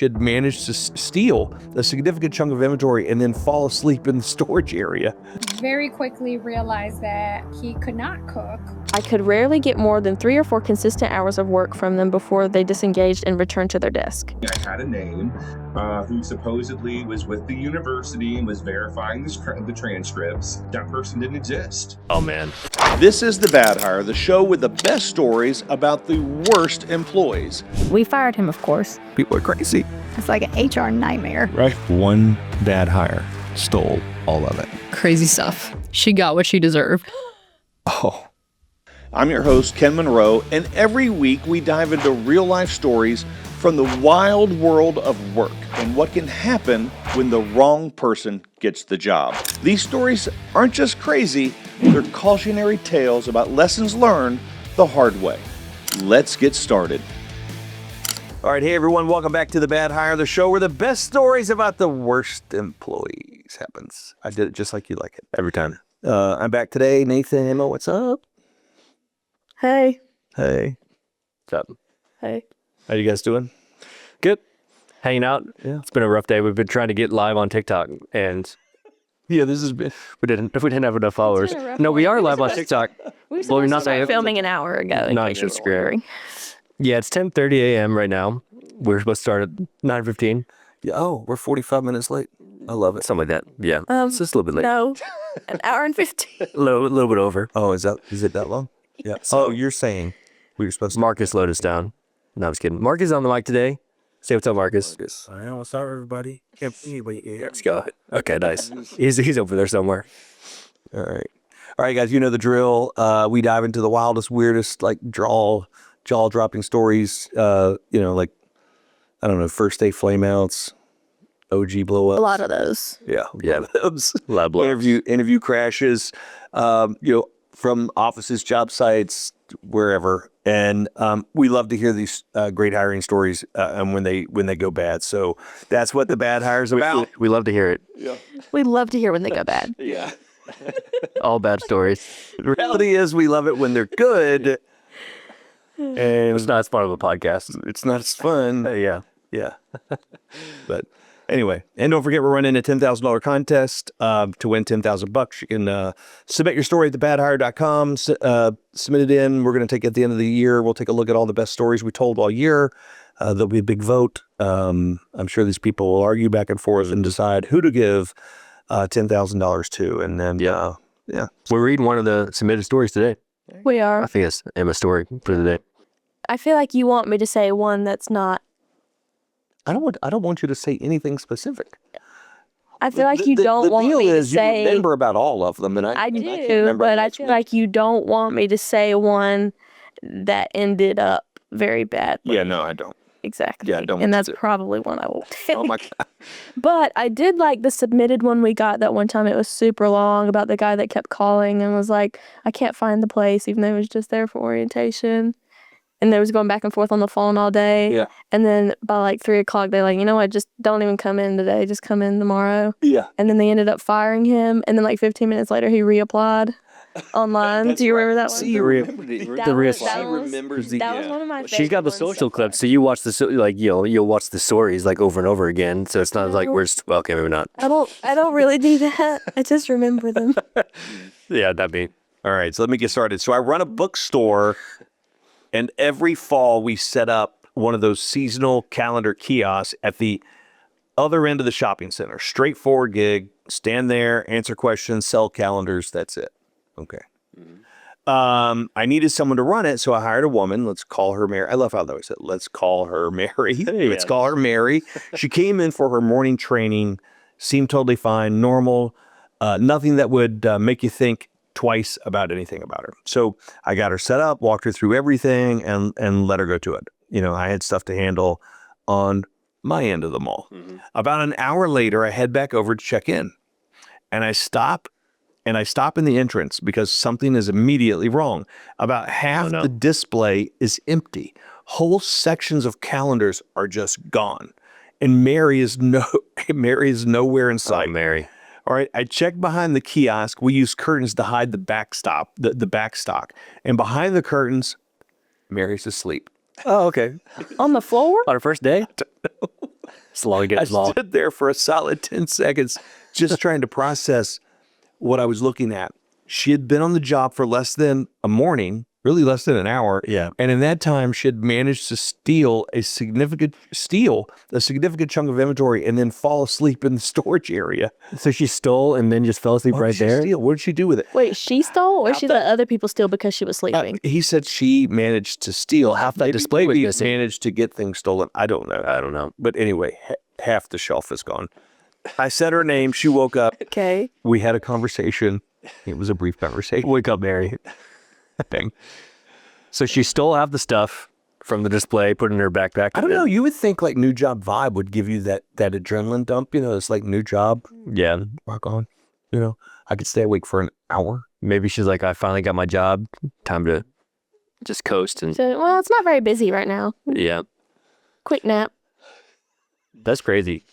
she'd managed to steal a significant chunk of inventory and then fall asleep in the storage area. Very quickly realized that he could not cook. I could rarely get more than 3 or 4 consistent hours of work from them before they disengaged and returned to their desk. I had a name who supposedly was with the university and was verifying the transcripts. That person didn't exist. Oh, man. This is The Bad Hire, the show with the best stories about the worst employees. We fired him, of course. People are crazy. It's like an HR nightmare. Right. One bad hire stole all of it. Crazy stuff. She got what she deserved. Oh. I'm your host, Ken Monroe, and every week we dive into real-life stories from the wild world of work and what can happen when the wrong person gets the job. These stories aren't just crazy, they're cautionary tales about lessons learned the hard way. Let's get started. All right, hey everyone, welcome back to The Bad Hire, the show where the best stories about the worst employees happens. I did it just like you like it, every time. I'm back today. Nathan, Emma, what's up? Hey. Hey. What's up? Hey. How you guys doing? Good. Hanging out. Yeah. It's been a rough day. We've been trying to get live on TikTok, and Yeah, this has been... we didn't have enough followers. been a rough No, we day. are live on TikTok. We were Well, we're supposed not to start saying- filming an hour ago. in Not case you were just wondering. Yeah, it's 10:30 a.m. right now. We're supposed to start at 9:15. Yeah, oh, we're 45 minutes late. I love it. Something like that. Yeah. It's just a little bit late. No, an hour and 15. A little bit over. Oh, is it that long? Yeah. Oh, you're saying we were supposed to... Marcus slowed us down. No, I'm just kidding. Marcus is on the mic today. Say what's up, Marcus. I know. What's up, everybody? Can't see anybody here. Let's go. Okay, nice. He's over there somewhere. All right. All right, guys, you know the drill. We dive into the wildest, weirdest, like jaw-dropping stories, like, I don't know, first day flameouts, OG blow-ups. A lot of those. Yeah. Yeah. Those. A lot of blow-ups. Interview crashes, from offices, job sites, wherever. And we love to hear these great hiring stories and when they go bad. So that's what The Bad Hire is about. We love to hear it. We love to hear when they go bad. Yeah. All bad stories. The reality is we love it when they're good. And And it's not as part of a podcast. it's not as fun. Yeah. Yeah. But anyway, and don't forget we're running a $10,000 contest to win $10,000. You can submit your story at thebadhire.com. Submit it in. We're going to take it at the end of the year. We'll take a look at all the best stories we told all year. There'll be a big vote. I'm sure these people will argue back and forth and decide who to give $10,000 to. And then, yeah. We're reading one of the submitted stories today. We are. I think it's Emma's story for the day. I feel like you want me to say one that's not. I don't want you to say anything specific. I feel like you don't the want deal me to is say. you remember about all of them, and I can't do, remember but I which feel one. like you don't want me to say one that ended up very badly. Yeah, no, I don't. Exactly. Yeah, I don't want And you that's to. probably one I will take. Oh my God. But I did like the submitted one we got that one time. It was super long about the guy that kept calling and was like, I can't find the place, even though it was just there for orientation. And they was going back and forth on the phone all day. Yeah. And then by like 3 o'clock, they're like, you know what, just don't even come in today. Just come in tomorrow. Yeah. And then they ended up firing him. And then like 15 minutes later, he reapplied online. Do you remember that one? See, you remember it. That the real- was- that She was- remembers the... That was yeah. one of my favorite She's got the ones. social clips, so you watch you'll watch the stories like over and over again. So it's not like No. we're just, well, okay, maybe not. I don't really do that. I just remember them. Yeah, that'd be. All right, so let me get started. So I run a bookstore, and every fall we set up one of those seasonal calendar kiosks at the other end of the shopping center. Straightforward gig. Stand there, answer questions, sell calendars. That's it. Okay. I needed someone to run it, so I hired a woman. Let's call her Mary. I love how they always said, let's call her Mary. Let's call her Mary. She came in for her morning training, seemed totally fine, normal, nothing that would make you think twice about anything about her. So I got her set up, walked her through everything, and let her go to it. You know, I had stuff to handle on my end of the mall. About an hour later, I head back over to check in, and I stop in the entrance because something is immediately wrong. About half the display is empty. Whole sections of calendars are just gone. And Mary is nowhere in sight. Oh, Mary. All right, I checked behind the kiosk. We use curtains to hide the backstop, the back stock. And behind the curtains, Mary's asleep. Oh, okay. On the floor? On her first day? Slowly I get small. stood there for a solid 10 seconds just trying to process what I was looking at. She had been on the job for less than a morning, really less than an hour. Yeah. And in that time, she had managed to steal a significant chunk of inventory and then fall asleep in the storage area. So she stole and then just fell asleep What right did she there. steal? What did she do with it? Wait, she stole or she let other people steal because she was sleeping? He said she managed to steal. Half that Maybe display was he missing. managed to get things stolen. I don't know. But anyway, half the shelf is gone. I said her name. She woke up. Okay. We had a conversation. It was a brief conversation. Wake up, Mary. Thing. So she stole half the stuff from the display, put it in her backpack. I don't know. You would think like New Job vibe would give you that adrenaline dump. You know, it's like new job. Yeah. Rock on. You know, I could stay awake for an hour. Maybe she's like, I finally got my job. Time to just coast. And So, well, it's not very busy right now. yeah, Quick nap. that's crazy.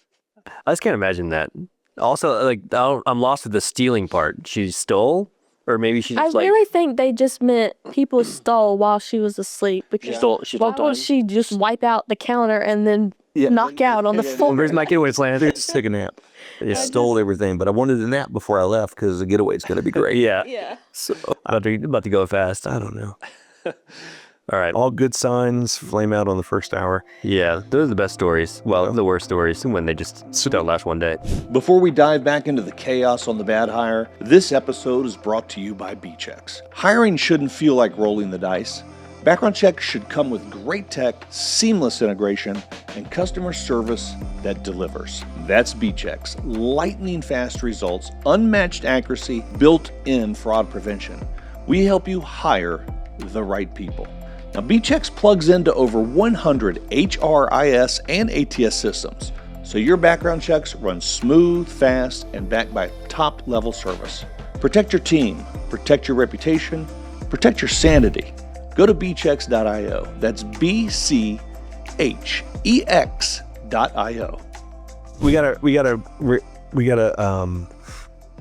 I just can't imagine that. Also, like, I'm lost with the stealing part. She stole? Or maybe she I just like... really think they just meant people stole while she was asleep. Because She why would she just wipe out the counter and then knock out on the floor? Where's my getaway plan? Just take a nap. I just stole everything, but I wanted a nap before I left because the getaway is going to be great. Yeah. Yeah. So About to go fast. I don't know. All right. All good signs flame out on the first hour. Yeah, those are the best stories. Well, the worst stories when they just don't last one day. Before we dive back into the chaos on the bad hire, this episode is brought to you by BChex. Hiring shouldn't feel like rolling the dice. Background checks should come with great tech, seamless integration, and customer service that delivers. That's BChex. Lightning fast results, unmatched accuracy, built-in fraud prevention. We help you hire the right people. Now, BChex plugs into over 100 HRIS and ATS systems, so your background checks run smooth, fast, and backed by top-level service. Protect your team, protect your reputation, protect your sanity. Go to BChex.io. That's BChex.io. We got a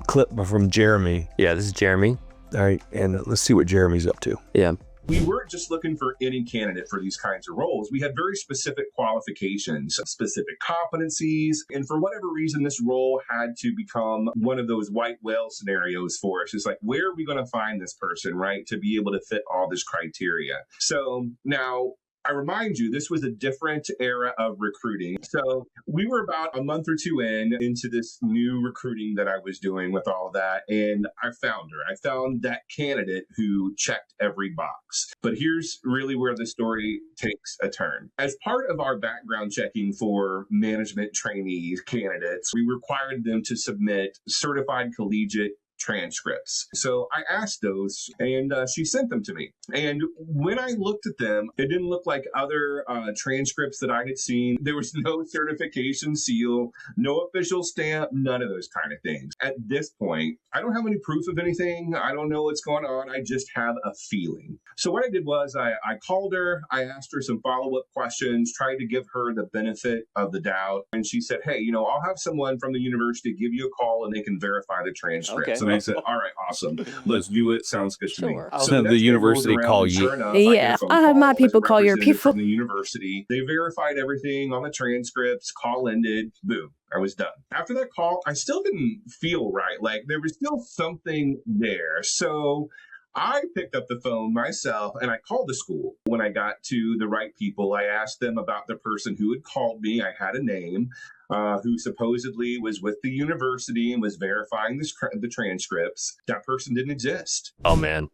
clip from Jeremy. Yeah, this is Jeremy. All right, and let's see what Jeremy's up to. Yeah. We weren't just looking for any candidate for these kinds of roles. We had very specific qualifications, specific competencies. And for whatever reason, this role had to become one of those white whale scenarios for us. It's like, where are we going to find this person, right, to be able to fit all this criteria? So now, I remind you, this was a different era of recruiting. So we were about a month or two into this new recruiting that I was doing with all of that. And I found her. I found that candidate who checked every box. But here's really where the story takes a turn. As part of our background checking for management trainee candidates, we required them to submit certified collegiate transcripts. So I asked those and she sent them to me. And when I looked at them, it didn't look like other transcripts that I had seen. There was no certification seal, no official stamp, none of those kind of things. At this point, I don't have any proof of anything. I don't know what's going on. I just have a feeling. So what I did was I called her. I asked her some follow-up questions, tried to give her the benefit of the doubt. And she said, hey, I'll have someone from the university give you a call and they can verify the transcripts. Okay. And I said, all right, awesome. Let's do it. Sounds good to me. Sure. So the next day university rolled around, call and you. sure enough, Yeah, I get a phone I have call my as a people call your representative people. from the university. They verified everything on the transcripts, call ended, boom. I was done. After that call, I still didn't feel right. Like there was still something there. So I picked up the phone myself and I called the school. When I got to the right people, I asked them about the person who had called me. I had a name, who supposedly was with the university and was verifying the transcripts. That person didn't exist. Oh, man.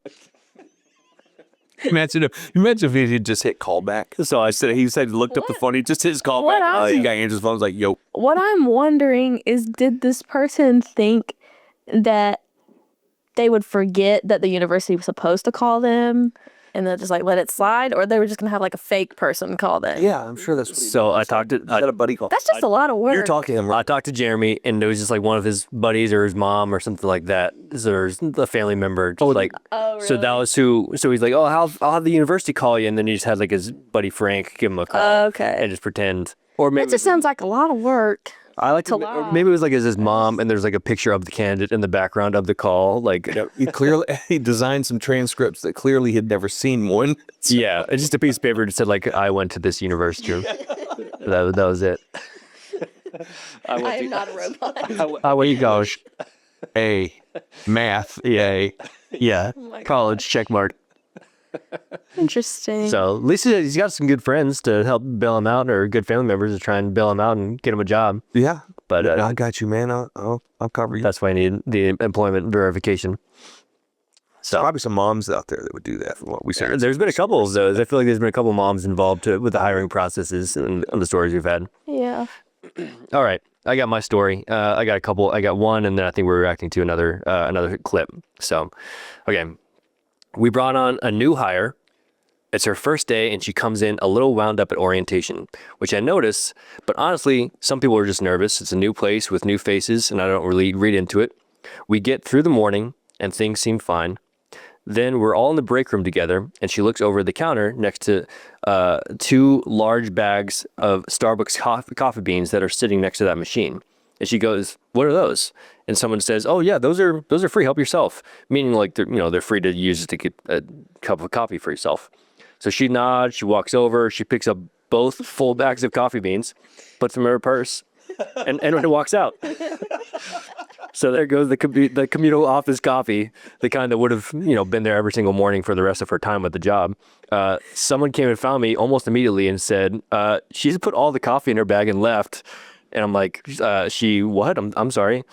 Imagine if he had just hit callback. So he said he looked up the phone. He just hit his callback. What Oh, else? you got Andrew's phone. I was like, yo. What I'm wondering is, did this person think that they would forget that the university was supposed to call them and then just like let it slide, or they were just gonna have like a fake person call them? Yeah, I'm sure that's what he So I talked to... He had a buddy call. That's just a lot of work. You're talking to him, right? I talked to Jeremy, and it was just like one of his buddies or his mom or something like that. Or a family member. Just like, Oh, really? so that was who. So he's like, oh, I'll have the university call you, and then he just had like his buddy Frank give him a call. Okay. And just pretend. Or maybe That just sounds like a lot of work. I like to. to Or lie. maybe it was like his mom, and there's like a picture of the candidate in the background of the call. Like, He designed some transcripts that clearly had never seen one. yeah, it's just a piece of paper that said like, I went to this university. That was it. I I am not a robot. How you go? A, math, A. Yeah, Oh my college check mark. Interesting. So at least he's got some good friends to help bail him out, or good family members to try and bail him out and get him a job. Yeah. But I got you, man. I'll cover you. that's why I need the employment verification. So Probably some moms out there that would do that from what we said. there's been a couple of those. I feel like there's been a couple of moms involved with the hiring processes and the stories we've had. Yeah. All right, I got my story. I got a couple. I got one, and then I think we're reacting to another clip. So, okay, we brought on a new hire. It's her first day, and she comes in a little wound up at orientation, which I noticed. But honestly, some people are just nervous. It's a new place with new faces, and I don't really read into it. We get through the morning, and things seem fine. Then we're all in the break room together, and she looks over the counter next to 2 large bags of Starbucks coffee beans that are sitting next to that machine. And she goes, "What are those?" And someone says, "Oh yeah, those are free. Help yourself." Meaning like they're free to use to get a cup of coffee for yourself. So she nods. She walks over. She picks up both full bags of coffee beans, puts them in her purse, and walks out. So there goes the communal office coffee, the kind that would have been there every single morning for the rest of her time at the job. Someone came and found me almost immediately and said, "She's put all the coffee in her bag and left." And I'm like, "She what? I'm sorry."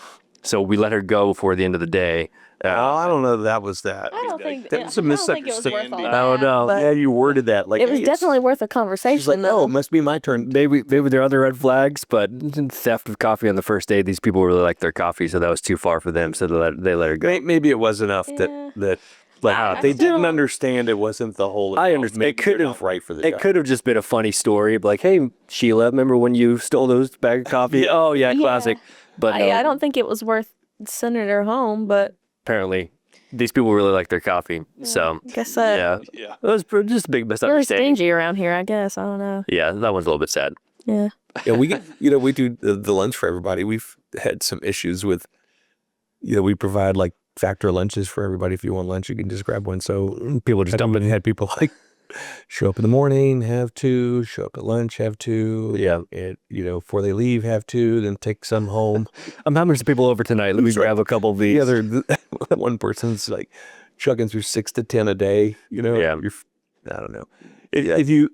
So we let her go before the end of the day. I don't know that was that. I don't think that was a I don't think it was worth all misunderstanding. that. I don't know. but Yeah, you worded that like it was hey, definitely worth a She's conversation, like, though. oh, it must be my turn. Maybe there are other red flags, but theft of coffee on the first day, these people really like their coffee, so that was too far for them, so they let her go. Maybe it was enough Yeah. that like I they still didn't don't- understand it wasn't the whole. I understand. Maybe It could you're have not right for the It job. could have just been a funny story, like, "Hey, Sheila, remember when you stole those bag of coffee?" Oh yeah, Yeah. classic. But no, I don't think it was worth sending her home, but apparently these people really like their coffee. So I guess yeah, it was just a big really misunderstanding. stingy around here, I guess. I don't know. Yeah, that one's a little bit sad. Yeah. Yeah, we get, we do the lunch for everybody. We've had some issues with, we provide like factor lunches for everybody. If you want lunch, you can just grab one. So People just dump it. had people like show up in the morning, have 2, show up at lunch, have 2. Yeah. And, before they leave, have 2, then take some home. I'm having some people over tonight. Let me grab a couple of these. The other one person's like chugging through 6 to 10 a day. Yeah. I don't know. If you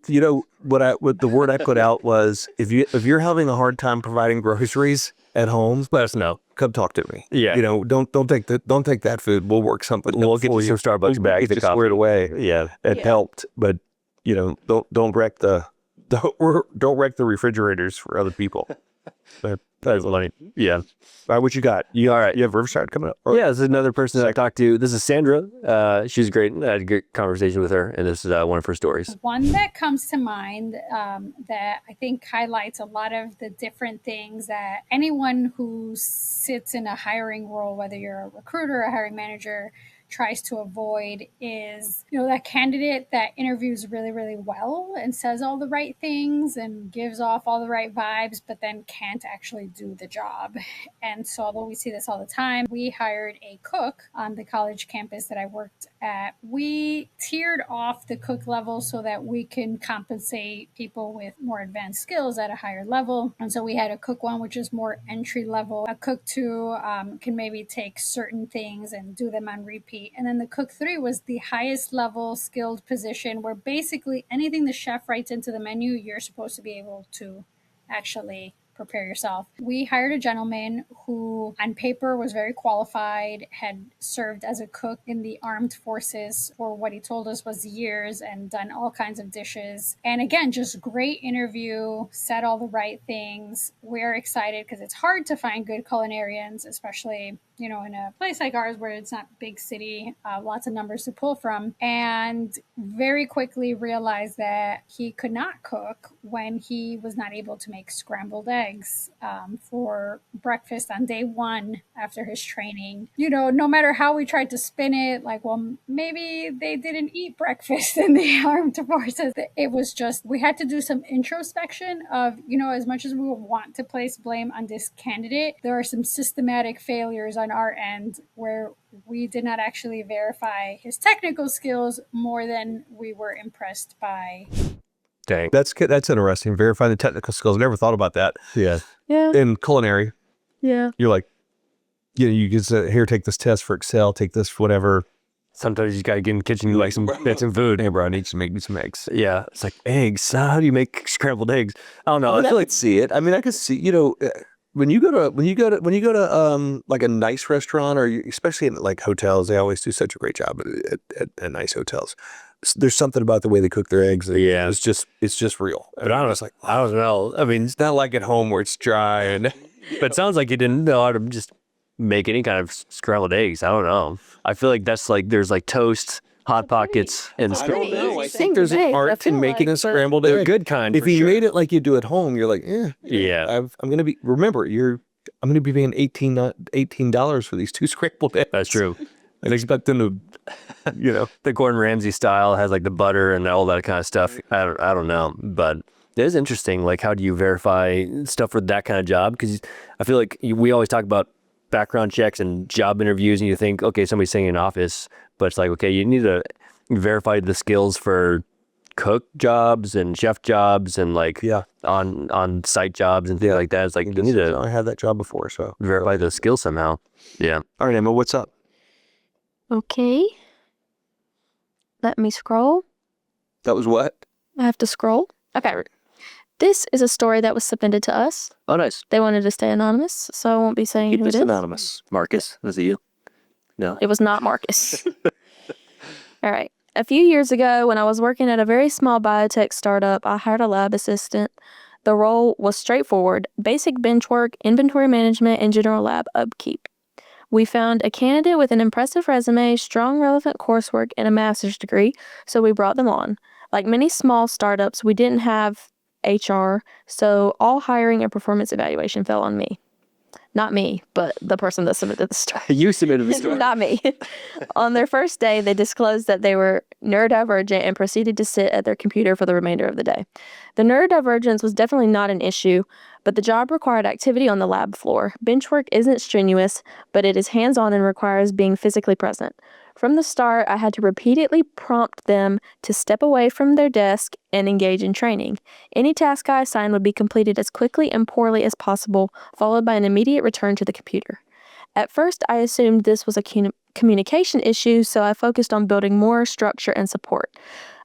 what the word I put out was if you're having a hard time providing groceries at home, Let us know. come talk to me. Yeah. Don't take that food. We'll work something. We'll out get for you some Starbucks We'll bags get of you squared coffee. away. Yeah. It helped, but don't wreck don't wreck the refrigerators for other people. That's funny. Yeah. All right, what you got? All right, you have Riverside coming up. Yeah, this is another person that I talked to. This is Sandra. She's great. I had a good conversation with her, and this is one of her stories. One that comes to mind that I think highlights a lot of the different things that anyone who sits in a hiring role, whether you're a recruiter or a hiring manager, tries to avoid is, that candidate that interviews really, really well and says all the right things and gives off all the right vibes, but then can't actually do the job. And so although we see this all the time, we hired a cook on the college campus that I worked at. We tiered off the cook level so that we can compensate people with more advanced skills at a higher level. And so we had a cook 1, which is more entry level. A cook 2 can maybe take certain things and do them on repeat. And then the cook 3 was the highest level skilled position where basically anything the chef writes into the menu, you're supposed to be able to actually prepare yourself. We hired a gentleman who on paper was very qualified, had served as a cook in the armed forces for what he told us was years and done all kinds of dishes. And again, just great interview, said all the right things. We're excited because it's hard to find good culinarians, especially in a place like ours where it's not big city, lots of numbers to pull from, and very quickly realized that he could not cook when he was not able to make scrambled eggs for breakfast on day 1 after his training. No matter how we tried to spin it, like, well, maybe they didn't eat breakfast in the armed forces. It was just, we had to do some introspection of, as much as we want to place blame on this candidate, there are some systematic failures on our end where we did not actually verify his technical skills more than we were impressed by Dang. That's interesting. Verify the technical skills. I never thought about that. Yeah. Yeah. In culinary, Yeah. you're like, you can say, here, take this test for Excel, take this for whatever. Sometimes you just gotta get in the kitchen and get some food. Hey, bro, I need to make me some eggs. Yeah. It's like eggs. How do you make scrambled eggs? I don't know. I I feel like could see it. I mean, I could see, when you go to like a nice restaurant, or especially in like hotels, they always do such a great job at nice hotels. There's something about the way they cook their eggs. Yeah. It's just real. But I don't know. It's like, I don't know. I mean, it's not like at home where it's dry and but it sounds like you didn't know how to just make any kind of scrambled eggs. I don't know. I feel like that's like there's like toast, hot pockets, and I don't know. I Same think there's an eggs, I art feel in making like, a scrambled egg. they're good kind. If for you sure. made it like you do at home, you're like, Yeah. I'm gonna be. Remember, I'm gonna be paying $18 for these 2 scrambled eggs. That's true. I expect them to, The Gordon Ramsay style has like the butter and all that kind of stuff. I don't know, but it is interesting. Like, how do you verify stuff for that kind of job? Because I feel like we always talk about background checks and job interviews, and you think, okay, somebody's sitting in an office, but it's like, okay, you need to verify the skills for cook jobs and chef jobs and like on site jobs and things like that. It's like you need to I had that job before, so verify those skills somehow. Yeah. all right, Emma, what's up? Okay. Let me scroll. That was what? I have to scroll. Okay. This is a story that was submitted to us. Oh, nice. They wanted to stay anonymous, so I won't be saying Keep who it this is. anonymous. Marcus, is it you? No. It was not Marcus. All right. A few years ago, when I was working at a very small biotech startup, I hired a lab assistant. The role was straightforward: basic bench work, inventory management, and general lab upkeep. We found a candidate with an impressive resume, strong relevant coursework, and a master's degree, so we brought them on. Like many small startups, we didn't have HR, so all hiring and performance evaluation fell on me. Not me, but the person that submitted the story. You submitted the story. Not me. On their first day, they disclosed that they were neurodivergent and proceeded to sit at their computer for the remainder of the day. The neurodivergence was definitely not an issue, but the job required activity on the lab floor. Bench work isn't strenuous, but it is hands-on and requires being physically present. From the start, I had to repeatedly prompt them to step away from their desk and engage in training. Any task I assigned would be completed as quickly and poorly as possible, followed by an immediate return to the computer. At first, I assumed this was a communication issue, so I focused on building more structure and support.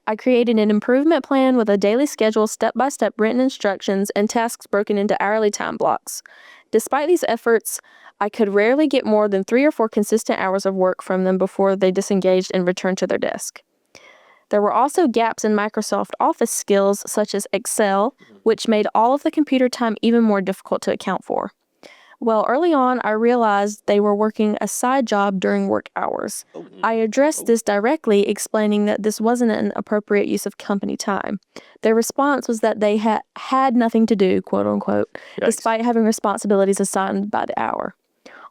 I created an improvement plan with a daily schedule, step-by-step written instructions, and tasks broken into hourly time blocks. Despite these efforts, I could rarely get more than 3 or 4 consistent hours of work from them before they disengaged and returned to their desk. There were also gaps in Microsoft Office skills, such as Excel, which made all of the computer time even more difficult to account for. Well, early on, I realized they were working a side job during work hours. I addressed this directly, explaining that this wasn't an appropriate use of company time. Their response was that they had nothing to do, quote unquote, despite having responsibilities assigned by the hour.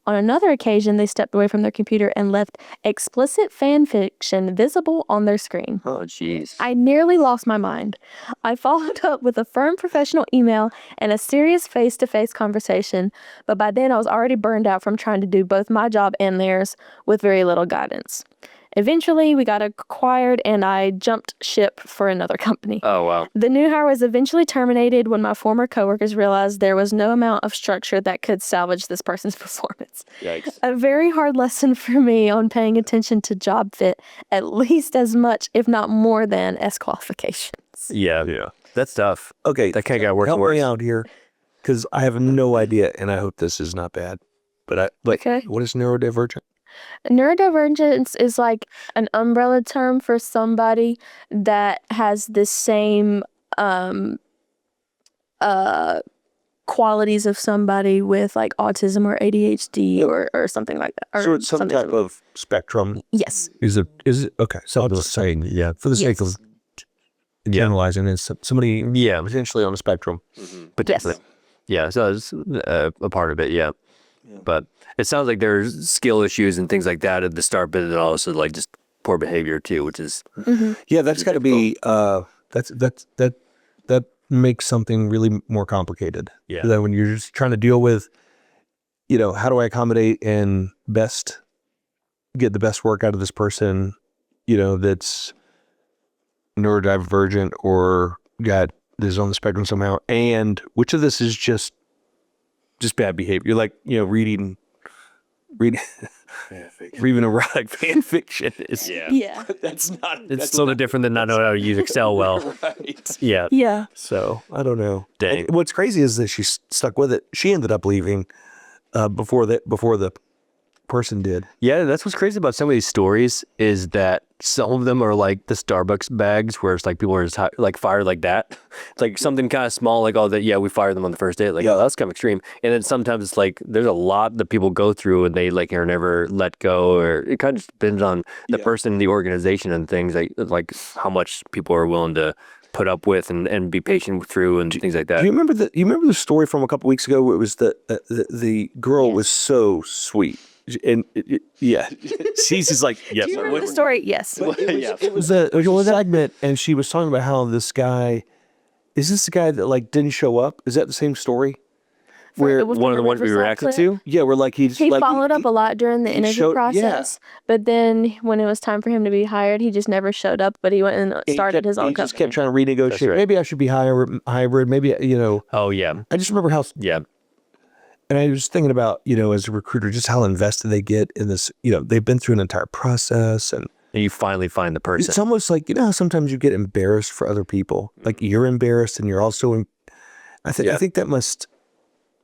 On another occasion, they stepped away from their computer and left explicit fanfiction visible on their screen. Oh, jeez. I nearly lost my mind. I followed up with a firm professional email and a serious face-to-face conversation, but by then I was already burned out from trying to do both my job and theirs with very little guidance. Eventually, we got acquired and I jumped ship for another company. Oh, wow. The new hire was eventually terminated when my former coworkers realized there was no amount of structure that could salvage this person's performance. Yikes. A very hard lesson for me on paying attention to job fit at least as much, if not more than, as qualifications. Yeah. That's tough. Okay, That can't get worse help and worse. me out here, because I have no idea, and I hope this is not bad. But Okay. what is neurodivergent? Neurodivergence is like an umbrella term for somebody that has the same qualities of somebody with like autism or ADHD or something like that. Or So it's some something type of spectrum. Yes. Is it okay? So I'm just saying, for the sake of generalizing, it's somebody potentially on the spectrum. Potentially. Yeah, so it's a part of it, yeah. But it sounds like there's skill issues and things like that at the start, but then also like just poor behavior too, which is Yeah, that's got to be that makes something really more complicated. Yeah. Then when you're just trying to deal with, how do I accommodate and get the best work out of this person, that's neurodivergent or is on the spectrum somehow, and which of this is just bad behavior. You're like, reading erotic fan fiction is Yeah. That's not. It's sort of different than not knowing how to use Excel well. Right. Yeah. Yeah. so I don't know. Dang. And what's crazy is that she stuck with it. She ended up leaving before the person did. Yeah, that's what's crazy about some of these stories is that some of them are like the Starbucks bags where it's like people are just like fired like that. It's like something kind of small, like, we fired them on the first day. Like, that's kind of extreme. And then sometimes it's like there's a lot that people go through and they like are never let go, or it kind of depends on the person, the organization, and things like how much people are willing to put up with and be patient through and things like that. Do you remember the story from a couple weeks ago where it was the girl was so sweet. And she's just like, Do you remember the story? Yes. It was a segment, and she was talking about how this guy is the guy that like didn't show up. Is that the same story? Where It was one of the from ones we Riverside reacted clip. to? Yeah, where like He followed up he- a lot during the interview showed- process, but then when it was time for him to be hired, he just never showed up. But he went and started his own He company. just kept trying to renegotiate. That's right. Maybe I should be hybrid. Maybe Oh, yeah. I just remember how. Yeah. And I was thinking about, as a recruiter, just how invested they get in this. They've been through an entire process, and And you finally find the person. it's almost like, how sometimes you get embarrassed for other people. Like you're embarrassed and you're also, I think that must,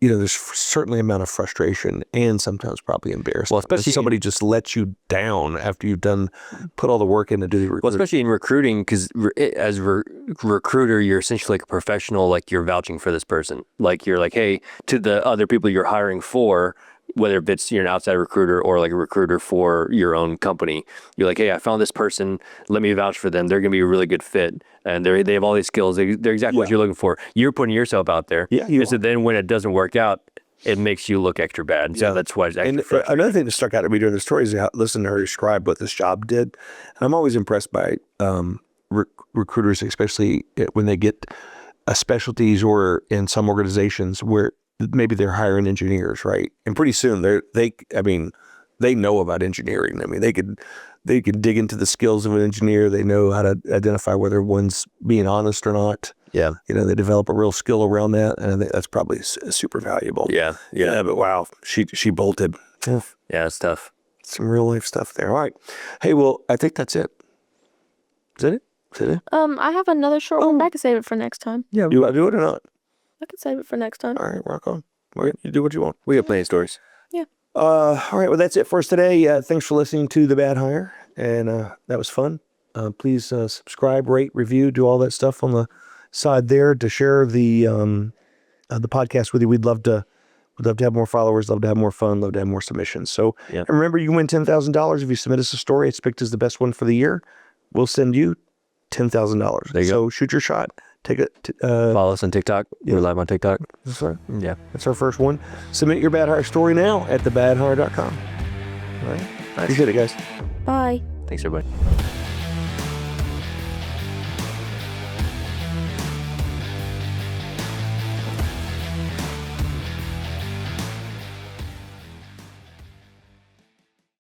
there's certainly an amount of frustration and sometimes probably embarrassment. Well, especially if somebody just lets you down after you've put all the work in to do the recruiting. Well, especially in recruiting, because as a recruiter, you're essentially like a professional, like you're vouching for this person. Like you're like, hey, to the other people you're hiring for, whether it's you're an outside recruiter or like a recruiter for your own company, you're like, hey, I found this person. Let me vouch for them. They're going to be a really good fit. And they have all these skills. They're exactly what you're looking for. You're putting yourself out there. Yeah, And so then when it doesn't work out, it makes you look extra bad. So that's why it's extra And frustrating. another thing that stuck out to me during the story is how listening to her describe what this job did. And I'm always impressed by recruiters, especially when they get specialties or in some organizations where maybe they're hiring engineers, right? And pretty soon they know about engineering. I mean, they can dig into the skills of an engineer. They know how to identify whether one's being honest or not. Yeah. They develop a real skill around that, and I think that's probably super valuable. Yeah. But wow, she bolted. Yeah, Yeah, it's tough. some real life stuff there. All right. Hey, well, I think that's it. Is that it? Is that it? I have another short one. I can save it for next time. Yeah. You want to do it or not? I can save it for next time. All right, rock on. Okay, you do what you want. We have plenty of stories. All right, well, that's it for us today. Thanks for listening to The Bad Hire, and that was fun. Please subscribe, rate, review, do all that stuff on the side there to share the podcast with you. We'd love to have more followers, love to have more fun, love to have more submissions. So and remember, you win $10,000 if you submit us a story. It's picked as the best one for the year. We'll send you $10,000. There you so go. shoot your shot. Take it. Follow us on TikTok. We're live on TikTok. That's right. Yeah. That's our first one. Submit your Bad Hire story now at thebadhire.com. All right. Appreciate it, guys. Bye. Thanks, everybody.